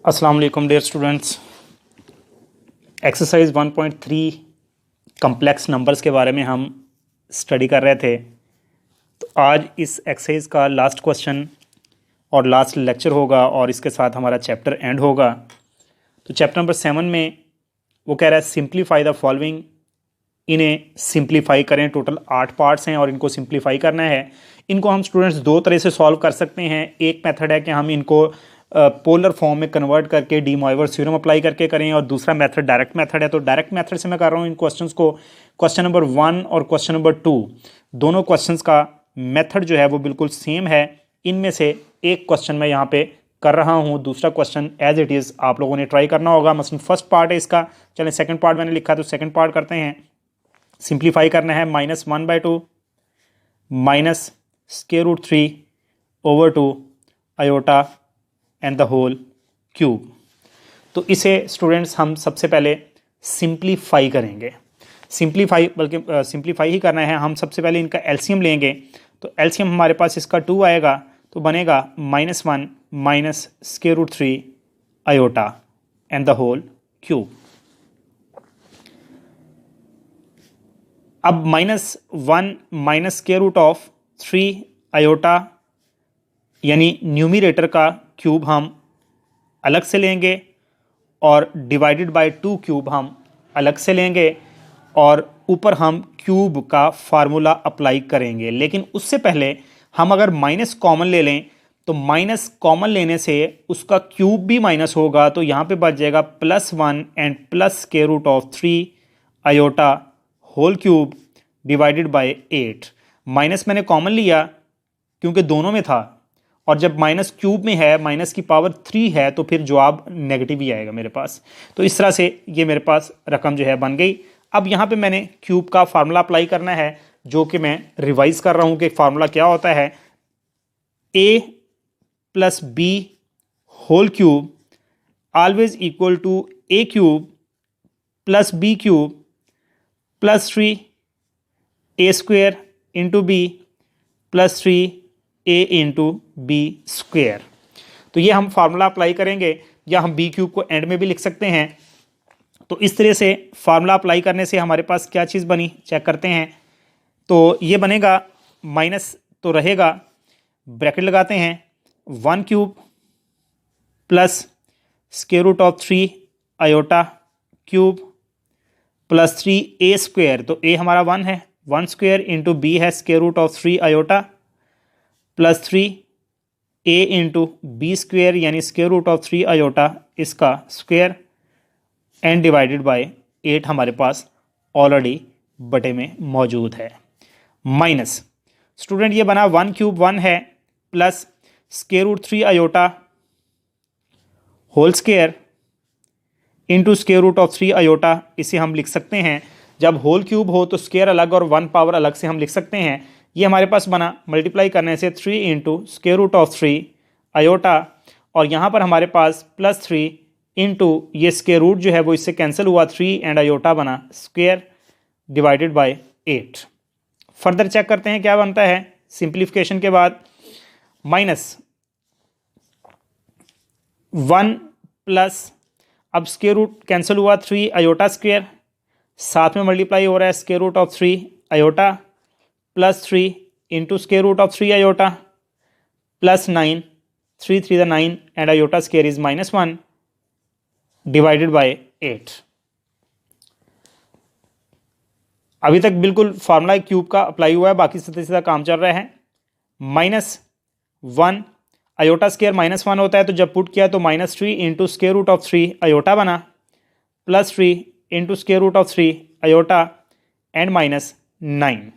अस्सलाम वालेकुम dear students. Exercise 1.3 complex numbers के बारे में हम स्टडी कर रहे थे। तो आज इस एक्सरसाइज का लास्ट क्वेश्चन और लास्ट लेक्चर होगा और इसके साथ हमारा चैप्टर एंड होगा। तो चैप्टर नंबर 7 में वो कह रहा है सिंप्लीफाई द फॉलोइंग। इन्हें सिंप्लीफाई करें। टोटल 8 पार्ट्स हैं और इनको सिंप्लीफाई करना है। इनको हम स्टूडेंट्स दो तरह से सॉल्व कर सकते हैं। एक मेथड है कि हम इनको पोलर फॉर्म में कन्वर्ट करके डी मॉइवर्स थ्योरम अप्लाई करके करें, और दूसरा मेथड डायरेक्ट मेथड है। तो डायरेक्ट मेथड से मैं कर रहा हूँ इन क्वेश्चंस को। क्वेश्चन नंबर 1 और क्वेश्चन नंबर 2 दोनों क्वेश्चंस का मेथड जो है वो बिल्कुल सेम है। इनमें से एक क्वेश्चन मैं यहाँ पे कर रहा हूँ, दूसरा क्वेश्चन एज इट इज़ आप लोगों ने ट्राई करना होगा। मसलन फर्स्ट पार्ट है इसका, चलें सेकंड पार्ट मैंने लिखा तो सेकंड पार्ट करते हैं। सिंप्लीफाई करना है -1/2 minus square root 3 over 2 iota and the whole cube. तो इसे स्टूडेंट्स हम सबसे पहले सिंप्लीफाई करेंगे। सिंप्लीफाई ही करना है। हम सबसे पहले इनका एलसीएम लेंगे। तो एलसीएम हमारे पास इसका 2 आएगा, तो बनेगा -1 minus square root 3 iota and the whole cube. अब -1 minus square root of 3 iota यानी न्यूमरेटर का क्यूब हम अलग से लेंगे और डिवाइडेड बाय 2 क्यूब हम अलग से लेंगे, और ऊपर हम क्यूब का फार्मूला अप्लाई करेंगे। लेकिन उससे पहले हम अगर माइनस कॉमन ले लें तो माइनस कॉमन लेने से उसका क्यूब भी माइनस होगा, तो यहाँ पे बच जाएगा +1 and plus square root of 3 iota whole cube divided by 8। Minus मैंने कॉमन लिया क्योंकि दोनों में था, और जब माइनस क्यूब में है माइनस की पावर 3 है तो फिर जवाब नेगेटिव ही आएगा मेरे पास। तो इस तरह से ये मेरे पास रकम जो है बन गई। अब यहाँ पे मैंने क्यूब का फार्मूला अप्लाई करना है, जो कि मैं रिवाइज कर रहा हूँ कि फार्मूला क्या होता है। a + b whole cube always equal to a cube + b cube + 3 a square into b + 3 a into b square. तो ये हम फार्मूला अप्लाई करेंगे, या हम बी क्यूब को एंड में भी लिख सकते हैं। तो इस तरह से फार्मूला अप्लाई करने से हमारे पास क्या चीज़ बनी चेक करते हैं। तो ये बनेगा माइनस तो रहेगा, ब्रैकेट लगाते हैं, 1 cube plus square root of 3 iota cube + 3 a square. तो a हमारा 1 है, 1 स्क्वेयर इंटू b है square root of 3 iota + 3 a into b square यानी स्क्वायर रूट ऑफ 3 आयोटा इसका स्क्वेयर एंड डिवाइडेड बाय 8 हमारे पास ऑलरेडी बटे में मौजूद है। माइनस स्टूडेंट ये बना 1 क्यूब 1 है plus square root 3 iota whole square into square root of 3 iota. इसे हम लिख सकते हैं, जब होल क्यूब हो तो स्क्वायर अलग और 1 पावर अलग से हम लिख सकते हैं। ये हमारे पास बना मल्टीप्लाई करने से 3 into square root of 3 iota, और यहाँ पर हमारे पास +3 इंटू ये स्क्वायर रूट जो है वो इससे कैंसिल हुआ, 3 एंड आयोटा बना square divided by 8। Further check करते हैं क्या बनता है सिंप्लीफिकेशन के बाद। -1 प्लस, अब स्क्वायर रूट कैंसिल हुआ, 3 आयोटा स्क्वायर, साथ में मल्टीप्लाई हो रहा है square root of 3 iota + 3 into square root of 3 iota + 9, 3 3 the 9 and iota square is -1 divided by 8। अभी तक बिल्कुल फार्मूला क्यूब का अप्लाई हुआ है, बाकी सीधा सीधा काम चल रहा है। -1 आयोटा स्क्वायर -1 होता है, तो जब पुट किया तो -3 into square root of 3 iota बना + 3 into square root of 3 iota and -9।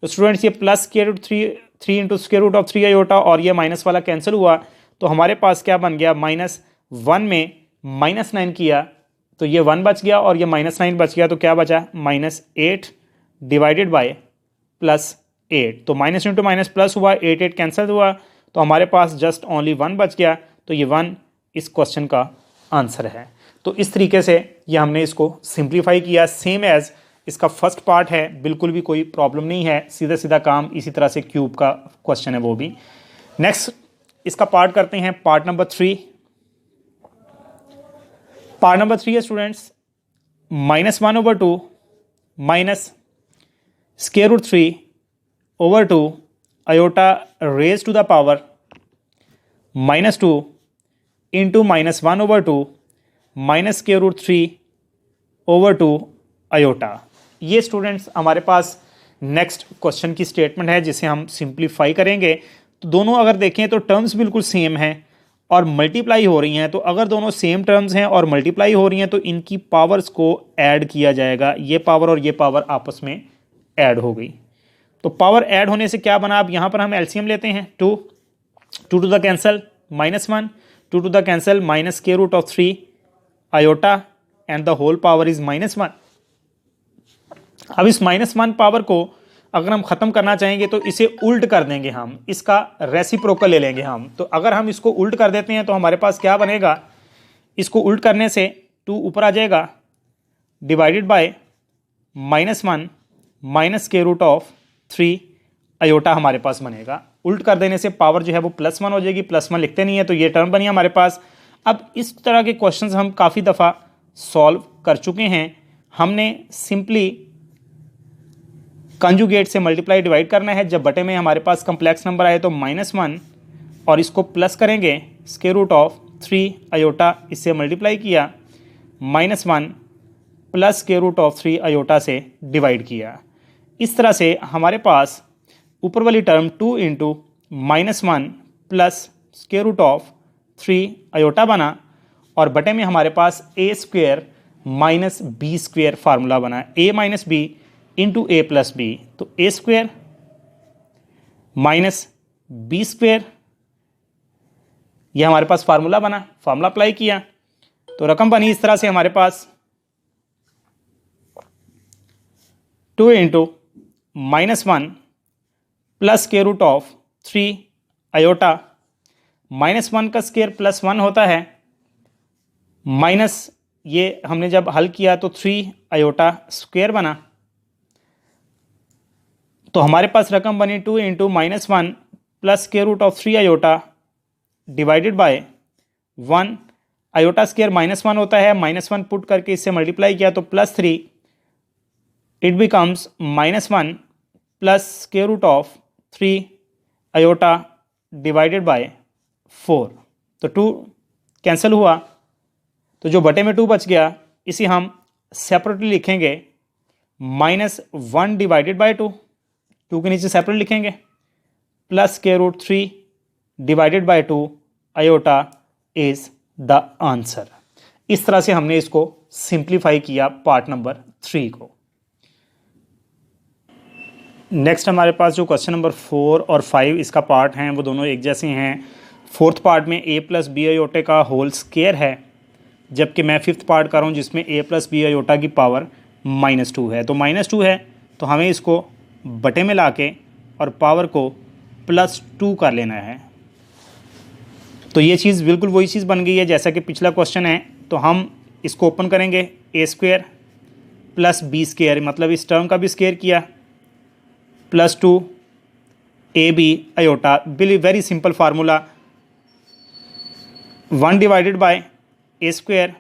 तो स्टूडेंट्स ये plus square root 3 into square root of 3 iota और ये माइनस वाला कैंसिल हुआ, तो हमारे पास क्या बन गया, -1 में -9 किया तो ये 1 बच गया और ये -9 बच गया, तो क्या बचा -8 डिवाइडेड बाय +8। तो माइनस इंटू माइनस प्लस हुआ, 8 8 कैंसिल हुआ, तो हमारे पास जस्ट ओनली 1 बच गया। तो ये 1 इस क्वेश्चन का आंसर है। तो इस तरीके से ये हमने इसको सिंप्लीफाई किया, सेम एज इसका फर्स्ट पार्ट है, बिल्कुल भी कोई प्रॉब्लम नहीं है, सीधा सीधा काम। इसी तरह से क्यूब का क्वेश्चन है वो भी। नेक्स्ट इसका पार्ट करते हैं, पार्ट नंबर 3। पार्ट नंबर 3 है students, -1/2 minus square root 3/2 iota raise to the power -2 into -1/2 minus square root 3/2 iota. ये स्टूडेंट्स हमारे पास नेक्स्ट क्वेश्चन की स्टेटमेंट है जिसे हम सिंप्लीफाई करेंगे। तो दोनों अगर देखें तो टर्म्स बिल्कुल सेम हैं और मल्टीप्लाई हो रही हैं। तो अगर दोनों सेम टर्म्स हैं और मल्टीप्लाई हो रही हैं तो इनकी पावर्स को ऐड किया जाएगा। ये पावर और ये पावर आपस में ऐड हो गई। तो पावर ऐड होने से क्या बना, अब यहाँ पर हम एलसीएम लेते हैं। 2 to the cancel -1, 2 to the cancel minus square root of 3 iota and the whole power is -1। अब इस -1 पावर को अगर हम ख़त्म करना चाहेंगे तो इसे उल्ट कर देंगे, हम इसका रेसिप्रोकल ले लेंगे हम। तो अगर हम इसको उल्ट कर देते हैं तो हमारे पास क्या बनेगा, इसको उल्ट करने से 2 ऊपर आ जाएगा divided by -1 minus square root of 3 iota हमारे पास बनेगा। उल्ट कर देने से पावर जो है वो +1 हो जाएगी। +1 लिखते नहीं है तो ये टर्म बनी हमारे पास। अब इस तरह के क्वेश्चंस हम काफ़ी दफ़ा सॉल्व कर चुके हैं। हमने सिंपली कंजुगेट से मल्टीप्लाई डिवाइड करना है। जब बटे में हमारे पास कम्प्लेक्स नंबर आए तो -1 और इसको प्लस करेंगे स्क्वायर रूट ऑफ 3 आयोटा, इससे मल्टीप्लाई किया, -1 plus square root of 3 iota से डिवाइड किया। इस तरह से हमारे पास ऊपर वाली term 2 into -1 plus square root of 3 iota बना और बटे में हमारे पास a² माइनस b² फार्मूला बना, a minus b into a plus b. तो a² माइनस b², यह हमारे पास फार्मूला बना, फार्मूला अप्लाई किया तो रकम बनी इस तरह से हमारे पास 2 into -1 plus square root of 3 iota, -1 का स्क्वायर +1 होता है, माइनस ये हमने जब हल किया तो 3 आयोटा स्क्वायर बना। तो हमारे पास रकम बनी 2 into -1 plus square root of 3 iota divided by 1। Iota square -1 होता है, -1 पुट करके इससे मल्टीप्लाई किया तो +3, it becomes -1 plus square root of 3 iota divided by 4। तो 2 कैंसिल हुआ तो जो बटे में 2 बच गया इसे हम सेपरेटली लिखेंगे, -1 डिवाइडेड बाय 2, 2 के नीचे सेपरेट लिखेंगे, plus square root 3 divided by 2 iota is the answer. इस तरह से हमने इसको सिंप्लीफाई किया पार्ट नंबर 3 को। नेक्स्ट हमारे पास जो क्वेश्चन नंबर 4 और 5 इसका पार्ट हैं वो दोनों एक जैसे हैं। 4th पार्ट में a प्लस बी आयोटे का होल स्क्वायर है, जबकि मैं 5th पार्ट कर रहा हूँ जिसमें a प्लस बी आयोटा की पावर -2 है। तो -2 है तो हमें इसको बटे में लाके और पावर को +2 कर लेना है। तो ये चीज़ बिल्कुल वही चीज़ बन गई है जैसा कि पिछला क्वेश्चन है। तो हम इसको ओपन करेंगे, a² प्लस b², मतलब इस टर्म का भी स्क्वायर किया, +2 ab iota. Very simple formula, 1 divided by a²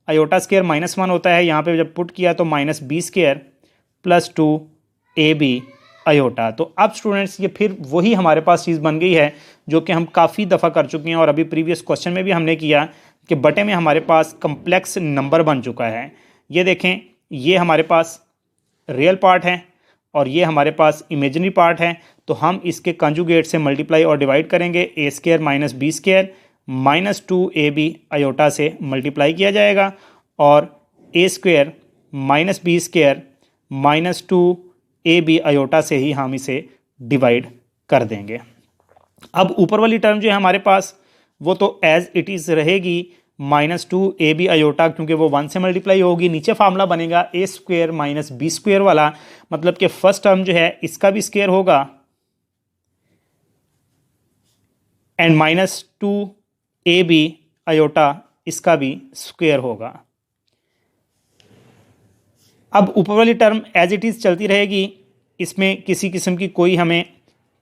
iota square -1 होता है, यहाँ पे जब पुट किया तो -b² प्लस 2 ab आयोटा। तो अब स्टूडेंट्स ये फिर वही हमारे पास चीज़ बन गई है जो कि हम काफ़ी दफ़ा कर चुके हैं और अभी प्रीवियस क्वेश्चन में भी हमने किया कि बटे में हमारे पास कम्प्लेक्स नंबर बन चुका है। ये देखें, ये हमारे पास रियल पार्ट है और ये हमारे पास इमेजिनरी पार्ट है। तो हम इसके कंजुगेट से मल्टीप्लाई और डिवाइड करेंगे, a² minus b² -2ab iota से मल्टीप्लाई किया जाएगा और a² minus b² -2ab iota से ही हम इसे डिवाइड कर देंगे। अब ऊपर वाली टर्म जो है हमारे पास वो तो एज इट इज़ रहेगी, -2ab आयोटा, क्योंकि वो 1 से मल्टीप्लाई होगी। नीचे फार्मूला बनेगा a² माइनस b² वाला, मतलब कि फर्स्ट टर्म जो है इसका भी स्क्वायर होगा एंड -2ab आयोटा इसका भी स्क्वायर होगा। अब ऊपर वाली टर्म एज इट इज़ चलती रहेगी, इसमें किसी किस्म की कोई हमें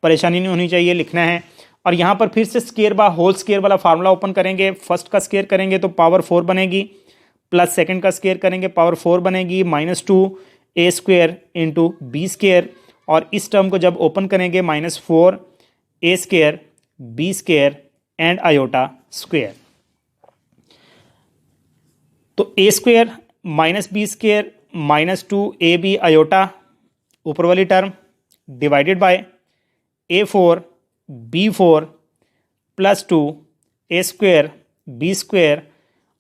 परेशानी नहीं होनी चाहिए, लिखना है। और यहाँ पर फिर से स्क्वायर बा होल स्क्वायर वाला फार्मूला ओपन करेंगे, फर्स्ट का स्क्वायर करेंगे तो पावर 4 बनेगी, प्लस सेकंड का स्क्वायर करेंगे पावर 4 बनेगी, -2a² इंटू b², और इस टर्म को जब ओपन करेंगे -4a² b² and iota square. तो a² minus b² -2ab iota ऊपर वाली term divided by a4 b4 +2a² b²,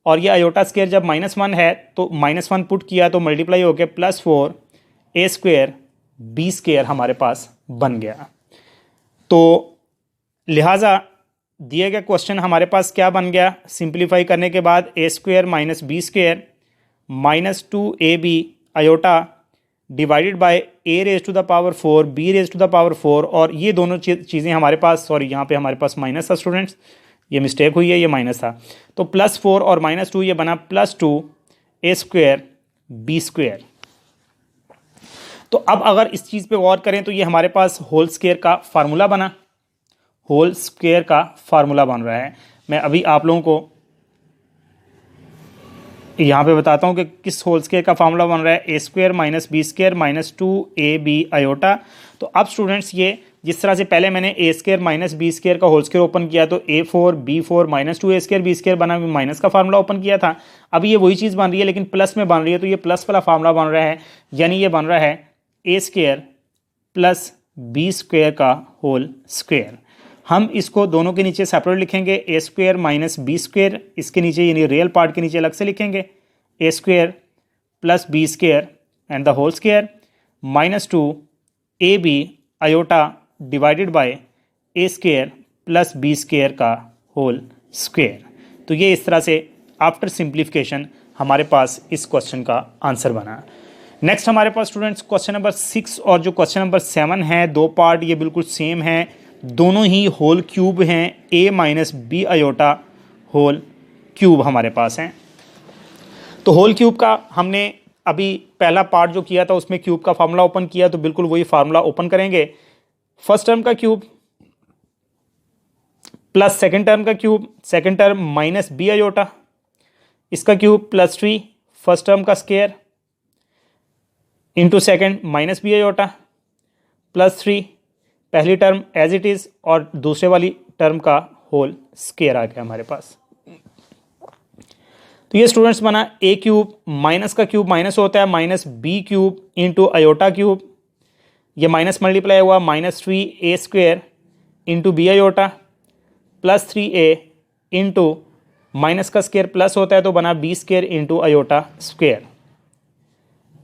और ये आयोटा स्क्वायर जब -1 है तो -1 पुट किया तो मल्टीप्लाई हो गया +4a² b² हमारे पास बन गया। तो लिहाजा दिए गए क्वेश्चन हमारे पास क्या बन गया, सिंप्लीफाई करने के बाद a² minus b² -2ab iota divided bye a⁴ b⁴, और ये दोनों चीज़ें हमारे पास, सॉरी यहाँ पे हमारे पास माइनस था स्टूडेंट्स, ये मिस्टेक हुई है, ये माइनस था, तो +4 और -2 ये बना +2a² b²। तो अब अगर इस चीज़ पे गौर करें तो ये हमारे पास होल स्क्वायर का फार्मूला बना, होल स्क्वायर का फार्मूला बन रहा है। मैं अभी आप लोगों को यहाँ पे बताता हूँ कि किस होल स्क्वायर का फार्मूला बन रहा है, a² minus b² -2ab iota. तो अब स्टूडेंट्स ये जिस तरह से पहले मैंने a² माइनस b² का होल स्क्वायर ओपन किया तो a4 b4 -2a² b² बना, माइनस का फार्मूला ओपन किया था। अब ये वही चीज़ बन रही है लेकिन प्लस में बन रही है, तो ये प्लस वाला फार्मूला बन रहा है, यानी ये बन रहा है a² प्लस b² का होल स्क्वायर। हम इसको दोनों के नीचे सेपरेट लिखेंगे, a² माइनस b², इसके नीचे यानी रियल पार्ट के नीचे अलग से लिखेंगे a² plus b² and the whole square -2ab iota divided by a² plus b² का होल स्क्वायर। तो ये इस तरह से आफ्टर सिंप्लीफिकेशन हमारे पास इस क्वेश्चन का आंसर बना। नेक्स्ट हमारे पास स्टूडेंट्स क्वेश्चन नंबर 6 और जो क्वेश्चन नंबर 7 है, दो पार्ट ये बिल्कुल सेम है, दोनों ही होल क्यूब हैं, a minus b iota whole cube हमारे पास हैं। तो होल क्यूब का हमने अभी पहला पार्ट जो किया था उसमें क्यूब का फार्मूला ओपन किया, तो बिल्कुल वही फार्मूला ओपन करेंगे। फर्स्ट टर्म का क्यूब प्लस सेकंड टर्म का cube, second term minus b iota, इसका क्यूब +3 फर्स्ट टर्म का square into second minus b iota +3 पहली टर्म एज इट इज़ और दूसरे वाली टर्म का होल स्क्वायर आ गया हमारे पास। तो ये स्टूडेंट्स बना a³ माइनस का क्यूब माइनस होता है -b³ इंटू आयोटा क्यूब, ये माइनस मल्टीप्लाई हुआ -3a² into b iota +3a into minus का स्क्वायर प्लस होता है तो बना b² into iota square.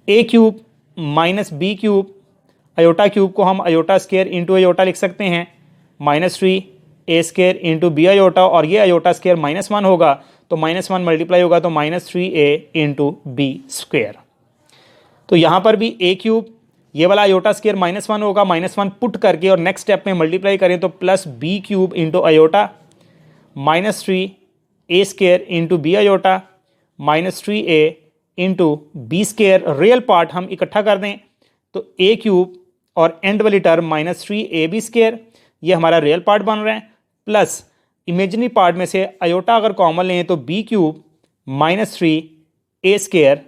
a³ minus b³ iota cube को हम आयोटा स्क्वायर इंटू आयोटा लिख सकते हैं -3a² इंटू b आयोटा, और ये आयोटा स्क्वायर -1 होगा तो -1 मल्टीप्लाई होगा तो -3a इंटू b²। तो यहाँ पर भी a³ ये वाला आयोटा स्क्वायर -1 होगा, -1 पुट करके और नेक्स्ट स्टेप में मल्टीप्लाई करें तो +b³ into iota -3a² into b iota -3a into b²। Real part हम इकट्ठा कर दें तो a³ और एंड वाली टर्म -3ab², ये हमारा रियल पार्ट बन रहा है, प्लस इमेजिनरी पार्ट में से आयोटा अगर कॉमन लें तो b³ -3a²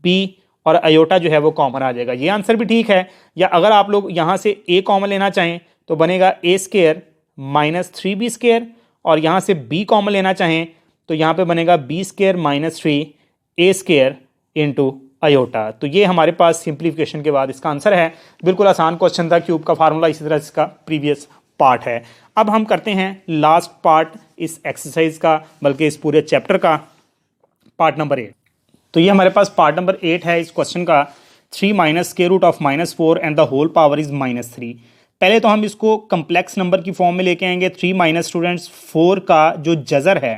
b और आयोटा जो है वो कॉमन आ जाएगा। ये आंसर भी ठीक है, या अगर आप लोग यहाँ से a कॉमन लेना चाहें तो बनेगा a² -3b² और यहाँ से b कॉमन लेना चाहें तो यहाँ पे बनेगा b² -3a² इंटू आयोटा। तो ये हमारे पास सिंप्लीफिकेशन के बाद इसका आंसर है। बिल्कुल आसान क्वेश्चन था, क्यूब का फार्मूला इसी तरह इसका प्रीवियस पार्ट है। अब हम करते हैं लास्ट पार्ट इस एक्सरसाइज का, बल्कि इस पूरे चैप्टर का, पार्ट नंबर 8। तो ये हमारे पास पार्ट नंबर 8 है इस क्वेश्चन का, 3 minus square root of -4 and the whole power is -3। पहले तो हम इसको कम्प्लेक्स नंबर की फॉर्म में लेके आएंगे। 3 माइनस स्टूडेंट्स 4 का जो जज़र है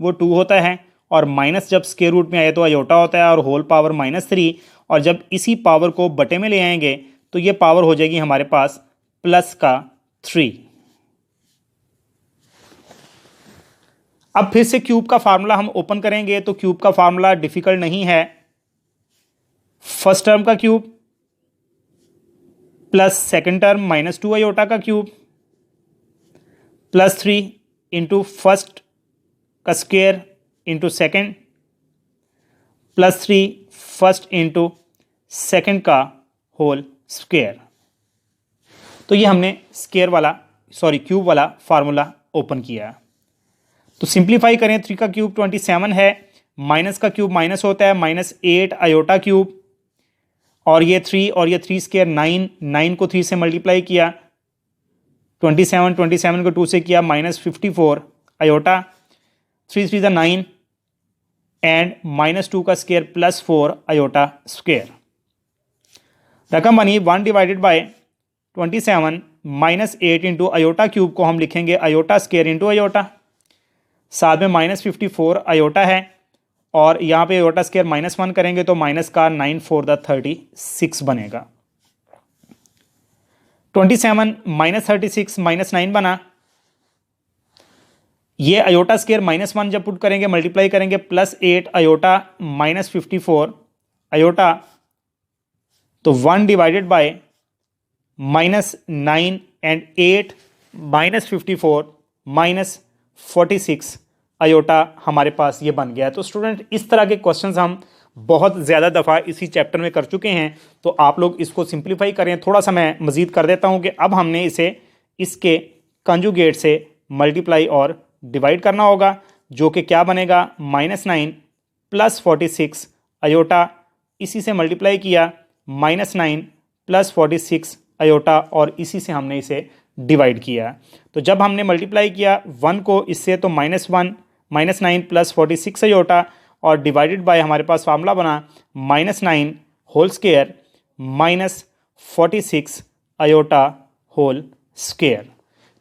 वो 2 होता है, और माइनस जब स्क्वायर रूट में आए तो आयोटा होता है, और होल पावर -3, और जब इसी पावर को बटे में ले आएंगे तो ये पावर हो जाएगी हमारे पास +3। अब फिर से क्यूब का फार्मूला हम ओपन करेंगे, तो क्यूब का फार्मूला डिफिकल्ट नहीं है। फर्स्ट टर्म का cube plus second term -2 iota का क्यूब +3 इंटू फर्स्ट का square into second +3 first into second का होल स्क्वायर। तो ये हमने क्यूब वाला फार्मूला ओपन किया। तो सिंप्लीफाई करें, 3 का क्यूब 27 है, माइनस का क्यूब माइनस होता है, -8 आयोटा क्यूब, और ये 3 और ये 3 स्क्वायर 9 को 3 से मल्टीप्लाई किया, 27 को 2 से किया, -54 आयोटा, 3 3 9 एंड -2 का स्क्वायर +4 आयोटा स्क्वायर। रकम बनी 1 divided bye 27 -8 into iota cube को हम लिखेंगे आयोटा स्क्वायर इंटू आयोटा, साथ में -54 आयोटा है, और यहाँ पे आयोटा स्क्वायर -1 करेंगे तो माइनस का 9 4 36 बनेगा। 27 -36 -9 बना। ये आयोटा स्क्वायर -1 जब पुट करेंगे मल्टीप्लाई करेंगे, +8 आयोटा -54 आयोटा, तो 1 डिवाइडेड बाय -9 एंड 8 -54 -46 आयोटा हमारे पास ये बन गया है। तो स्टूडेंट इस तरह के क्वेश्चंस हम बहुत ज़्यादा दफ़ा इसी चैप्टर में कर चुके हैं, तो आप लोग इसको सिंप्लीफाई करें। थोड़ा सा मैं मज़ीद कर देता हूँ कि अब हमने इसे इसके कंजुगेट से मल्टीप्लाई और डिवाइड करना होगा, जो कि क्या बनेगा, -9 +46 आयोटा, इसी से मल्टीप्लाई किया, -9 +46 आयोटा, और इसी से हमने इसे डिवाइड किया। तो जब हमने मल्टीप्लाई किया 1 को इससे, तो -9 +46 आयोटा, और डिवाइडेड बाय हमारे पास फार्मूला बना -9 whole square -46 iota whole square.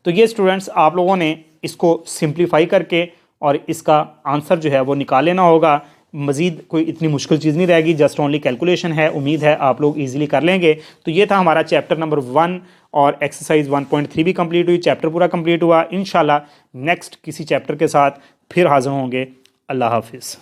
तो ये स्टूडेंट्स आप लोगों ने इसको सिंप्लीफाई करके और इसका आंसर जो है वो निकाल लेना होगा। मज़ीद कोई इतनी मुश्किल चीज़ नहीं रहेगी, जस्ट ओनली कैलकुलेशन है। उम्मीद है आप लोग इजीली कर लेंगे। तो ये था हमारा चैप्टर नंबर 1 और एक्सरसाइज 1.3 भी कंप्लीट हुई, चैप्टर पूरा कंप्लीट हुआ। इंशाल्लाह नेक्स्ट किसी चैप्टर के साथ फिर हाज़िर होंगे। अल्लाह हाफिज़।